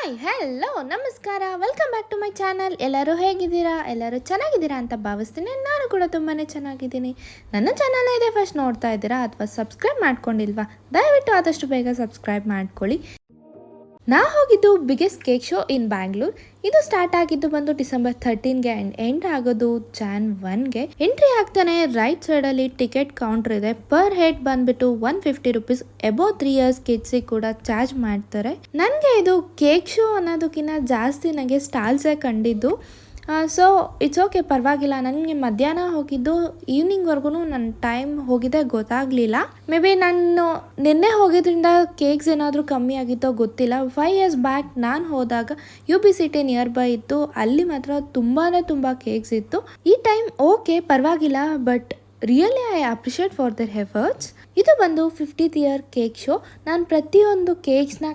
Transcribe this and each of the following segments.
Hi hello ನಮಸ್ಕಾರ, welcome back to my channel. ಎಲ್ಲರೂ ಹೇಗಿದ್ದೀರಾ? ಎಲ್ಲರೂ ಚೆನ್ನಾಗಿದ್ದೀರಾ ಅಂತ ಭಾವಿಸ್ತೀನಿ. ನಾನು ಕೂಡ ತುಂಬಾ ಚೆನ್ನಾಗಿದ್ದೀನಿ. ನನ್ನ ಚಾನಲ್ ಇದೆ ಫಸ್ಟ್ ನೋಡ್ತಾ ಇದ್ದೀರಾ ಅಥವಾ ಸಬ್ಸ್ಕ್ರೈಬ್ ಮಾಡ್ಕೊಂಡಿಲ್ವಾ? ದಯವಿಟ್ಟು ಆದಷ್ಟು ಬೇಗ ಸಬ್ಸ್ಕ್ರೈಬ್ ಮಾಡ್ಕೊಳ್ಳಿ. ನಾ ಹೋಗಿದ್ದು biggest cake show in Bangalore. ಇದು ಸ್ಟಾರ್ಟ್ ಆಗಿದ್ದು ಬಂದು ಡಿಸೆಂಬರ್ 13ಗೆ ಆ್ಯಂಡ್ ಎಂಡ್ ಆಗೋದು ಜಾನ್ 1ಗೆ. ಎಂಟ್ರಿ ಆಗ್ತಾನೆ ರೈಟ್ ಸೈಡಲ್ಲಿ ಟಿಕೆಟ್ ಕೌಂಟರ್ ಇದೆ. ಪರ್ ಹೆಡ್ ಬಂದ್ಬಿಟ್ಟು 150 ರುಪೀಸ್. ಎಬೋ 3 ಇಯರ್ಸ್ ಕಿಡ್ಸಿಗೆ ಕೂಡ ಚಾರ್ಜ್ ಮಾಡ್ತಾರೆ. ನನಗೆ ಇದು ಕೇಕ್ ಶೋ ಅನ್ನೋದಕ್ಕಿಂತ ಜಾಸ್ತಿ ನನಗೆ ಸ್ಟಾಲ್ಸೇ ಕಂಡಿದ್ದು. ಸೊ ಇಟ್ಸ್ ಓಕೆ, ಪರವಾಗಿಲ್ಲ. ನನಗೆ ಮಧ್ಯಾಹ್ನ ಹೋಗಿದ್ದು ಈವ್ನಿಂಗ್ವರೆಗೂ ನನ್ನ ಟೈಮ್ ಹೋಗಿದೆ ಗೊತ್ತಾಗಲಿಲ್ಲ. ಮೇ ಬಿ ನಾನು ನಿನ್ನೆ ಹೋಗಿದ್ರಿಂದ ಕೇಕ್ಸ್ ಏನಾದರೂ ಕಮ್ಮಿ ಆಗಿತ್ತೋ ಗೊತ್ತಿಲ್ಲ. 5 ಇಯರ್ಸ್ ಬ್ಯಾಕ್ ನಾನು ಹೋದಾಗ UB ಸಿಟಿ ನಿಯರ್ ಬೈ ಇತ್ತು. ಅಲ್ಲಿ ಮಾತ್ರ ತುಂಬ ಕೇಕ್ಸ್ ಇತ್ತು. ಈ ಟೈಮ್ ಓಕೆ ಪರವಾಗಿಲ್ಲ, but really I appreciate for there efforts. ಇದು ಬಂದು 50th ಇಯರ್ ಕೇಕ್ ಶೋ. ನಾನು ಪ್ರತಿಯೊಂದು ಕೇಕ್ಸ್ನ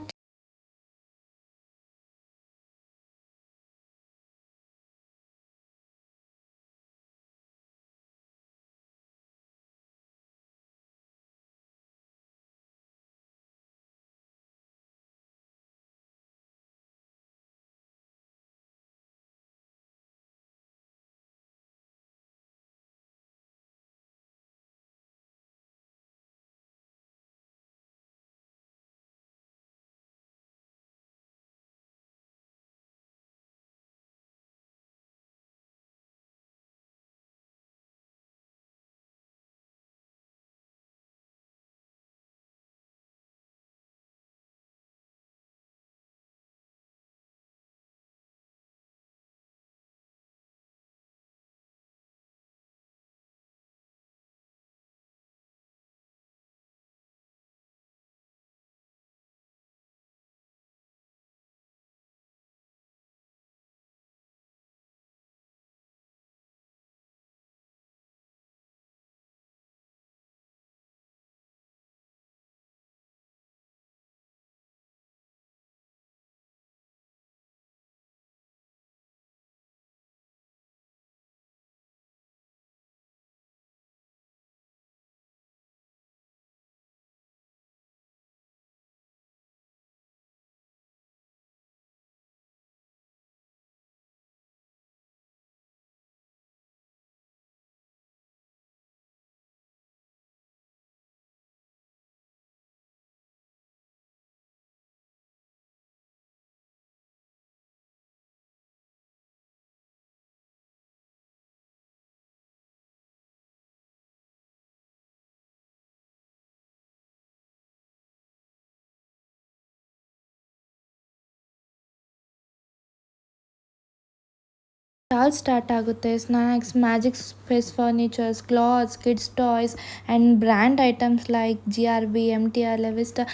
ಸ್ಟಾಲ್ ಸ್ಟಾರ್ಟ್ ಆಗುತ್ತೆ. Snacks, magic space furnitures, clothes, kids toys and brand items like GRB, MTR, Levista.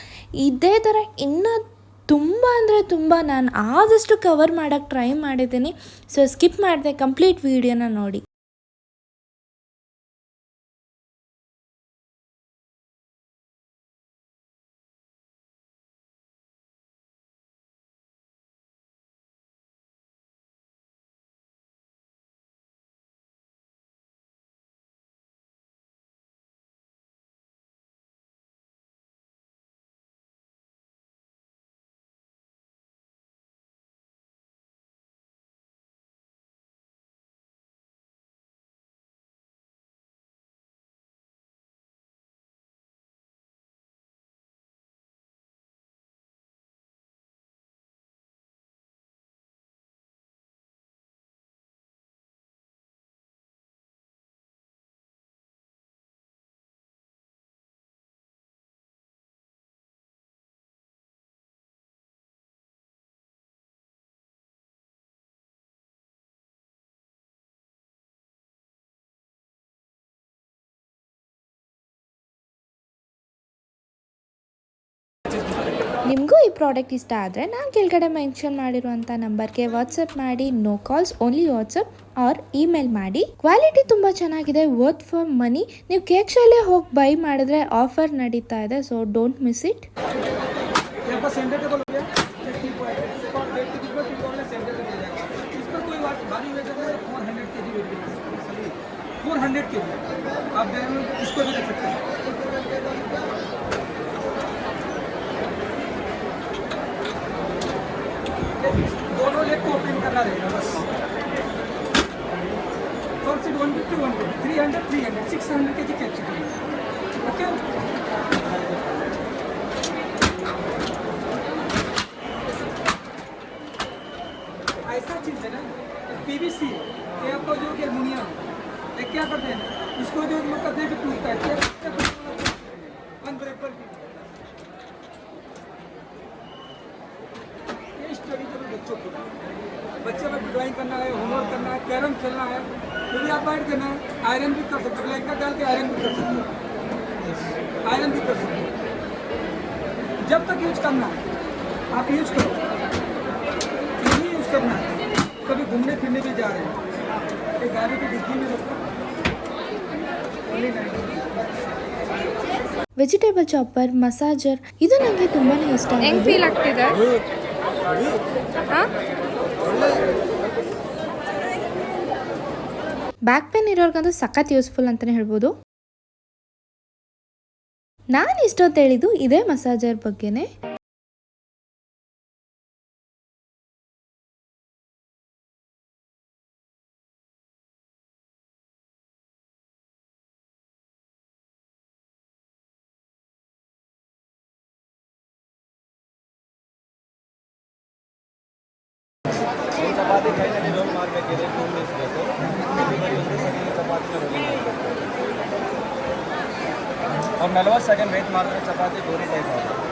ಇದೇ ಥರ ಇನ್ನೂ ತುಂಬ ಅಂದರೆ ತುಂಬ ನಾನು ಆದಷ್ಟು ಕವರ್ ಮಾಡೋಕ್ಕೆ ಟ್ರೈ ಮಾಡಿದ್ದೀನಿ. ಸೊ ಸ್ಕಿಪ್ ಮಾಡಿದೆ, ಕಂಪ್ಲೀಟ್ ವೀಡಿಯೋನ ನೋಡಿ. ನಿಮಗೂ ಈ ಪ್ರಾಡಕ್ಟ್ ಇಷ್ಟ ಆದರೆ ನಾನು ಕೆಳಗಡೆ ಮೆನ್ಷನ್ ಮಾಡಿರುವಂಥ ನಂಬರ್ಗೆ ವಾಟ್ಸಪ್ ಮಾಡಿ. No calls, only WhatsApp or email ಮಾಡಿ. ಕ್ವಾಲಿಟಿ ತುಂಬ ಚೆನ್ನಾಗಿದೆ, ವರ್ತ್ ಫಾರ್ ಮನಿ. ನೀವು ಕೇಕ್ ಶಾಲೆ ಹೋಗಿ ಬೈ ಮಾಡಿದ್ರೆ ಆಫರ್ ನಡೀತಾ ಇದೆ, ಸೊ ಡೋಂಟ್ ಮಿಸ್ ಇಟ್. बना रहेगा बस। और सीट 150 150 300 300 600 kg कैपेसिटी। ओके ऐसा चीज़ है ना, पीवीसी ये आपको जो कि एल्युमिनियम ये क्या करते हैं ना, इसको जो लोग कहते हैं कि टूटता है अनब्रेकेबल। ये स्टडी करो बच्चों को, बच्चे को ड्राइंग करना है, होमवर्क करना है, कैरम खेलना है, तो भी आप बैठ के ना आयरन भी कर सकते हो, ब्लैंकेट डाल के आयरन भी कर सकते हो, आयरन भी कर सकते हो। जब तक यूज करना है आप यूज करो, नहीं यूज करना है। कभी घूमने फिरने भी जा रहे हैं, एक गाड़ी की डिग्गी में रखो, ವೆಜಿಟೇಬಲ್ ಚಾಪರ್, ಮಸಾಜರ್ ಇದು ನನಗೆ ತುಂಬಾ ಇಷ್ಟ ಹೆಂಗ್ ಆಗಿದೆ. ಫೀಲ್ ಆಗ್ತಿದೆ? ಬ್ಯಾಕ್ ಪೇನ್ ಇರೋರ್ಗಂತೂ ಸಖತ್ ಯೂಸ್ಫುಲ್ ಅಂತಲೇ ಹೇಳ್ಬೋದು. ನಾನು ಇಷ್ಟೊತ್ತು ಹೇಳಿದ್ದು ಇದೇ ಮಸಾಜರ್ ಬಗ್ಗೆನೇ. ಚಪಾತಿ ಕೈನಲ್ಲಿ ರೋಲ್ ಮಾಡಬೇಕಿದ್ರೆ 2 ಮಿನಿಟ್ಸ್ ಬೇಕು. ಇಲ್ಲಿ ಬರೀ ಒಂದೇ ಸೆಕೆಂಡ್ ಚಪಾತಿನ ರೋಲ್ ಮಾಡಬೇಕು. और 40 ಸೆಕೆಂಡ್ ವೇಟ್ ಮಾಡಿದ್ರೆ ಚಪಾತಿ ಗೋರಿ ಟೈಪ್ ಆಗುತ್ತೆ.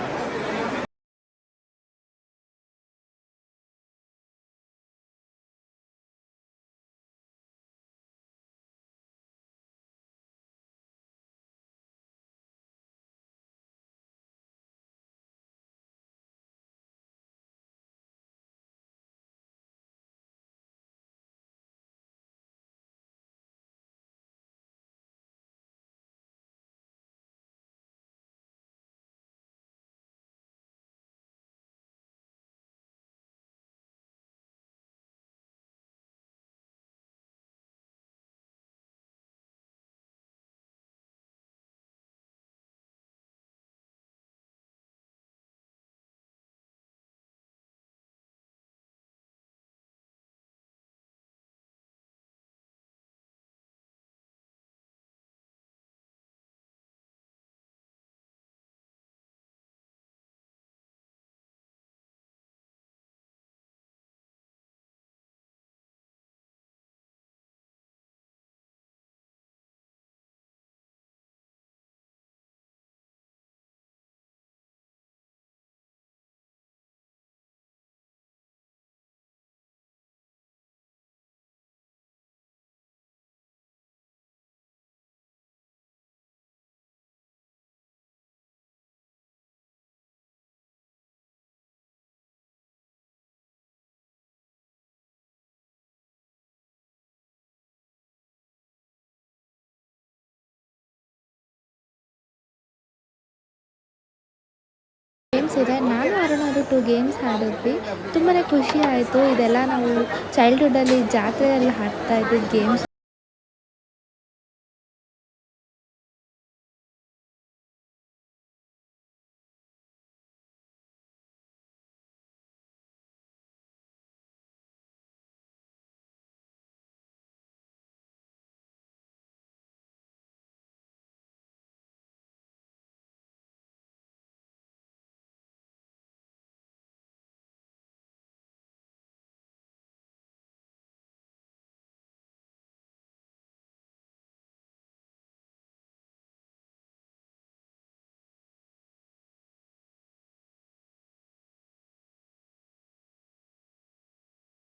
ಗೇಮ್ಸ್ ಇದೆ. ನಾನು ಅರುಣ್ 2 ಗೇಮ್ಸ್ ಆಡಿದ್ವಿ. ತುಂಬಾ ಖುಷಿ ಆಯಿತು. ಇದೆಲ್ಲ ನಾವು ಚೈಲ್ಡ್ಹುಡ್ಡಲ್ಲಿ ಜಾತ್ರೆಯಲ್ಲಿ ಆಡ್ತಾ ಇದ್ದಿದ್ದು ಗೇಮ್ಸ್.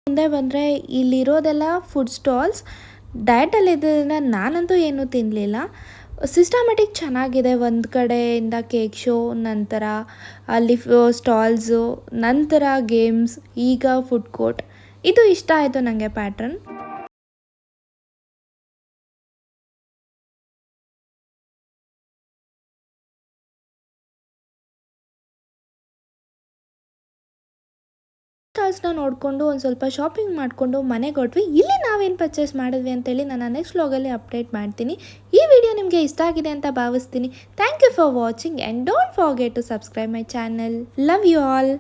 ಮುಂದೆ ಬಂದರೆ ಇಲ್ಲಿರೋದೆಲ್ಲ ಫುಡ್ ಸ್ಟಾಲ್ಸ್. ಡಯಟಲ್ಲಿ ಇದ್ದಿದ್ದರಿಂದ ನಾನಂತೂ ಏನೂ ತಿನ್ನಲಿಲ್ಲ. ಸಿಸ್ಟಮ್ಯಾಟಿಕ್ ಚೆನ್ನಾಗಿದೆ. ಒಂದು ಕಡೆಯಿಂದ ಕೇಕ್ ಶೋ, ನಂತರ ಅಲ್ಲಿ ಸ್ಟಾಲ್ಸು, ನಂತರ ಗೇಮ್ಸ್, ಈಗ ಫುಡ್ ಕೋರ್ಟ್. ಇದು ಇಷ್ಟ ಆಯಿತು ನನಗೆ ಪ್ಯಾಟ್ರನ್. ಸ್ಟಾಲ್ಸ್ನ ನೋಡಿಕೊಂಡು ಒಂದು ಸ್ವಲ್ಪ ಶಾಪಿಂಗ್ ಮಾಡಿಕೊಂಡು ಮನೆಗೆ ಹೊರಟ್ವಿ. ಇಲ್ಲಿ ನಾವೇನು ಪರ್ಚೇಸ್ ಮಾಡಿದ್ವಿ ಅಂತೇಳಿ ನಾನು ನೆಕ್ಸ್ಟ್ ವ್ಲಾಗಲ್ಲಿ ಅಪ್ಡೇಟ್ ಮಾಡ್ತೀನಿ. ಈ ವಿಡಿಯೋ ನಿಮಗೆ ಇಷ್ಟ ಆಗಿದೆ ಅಂತ ಭಾವಿಸ್ತೀನಿ. Thank you for watching and don't forget to subscribe my channel. Love you all.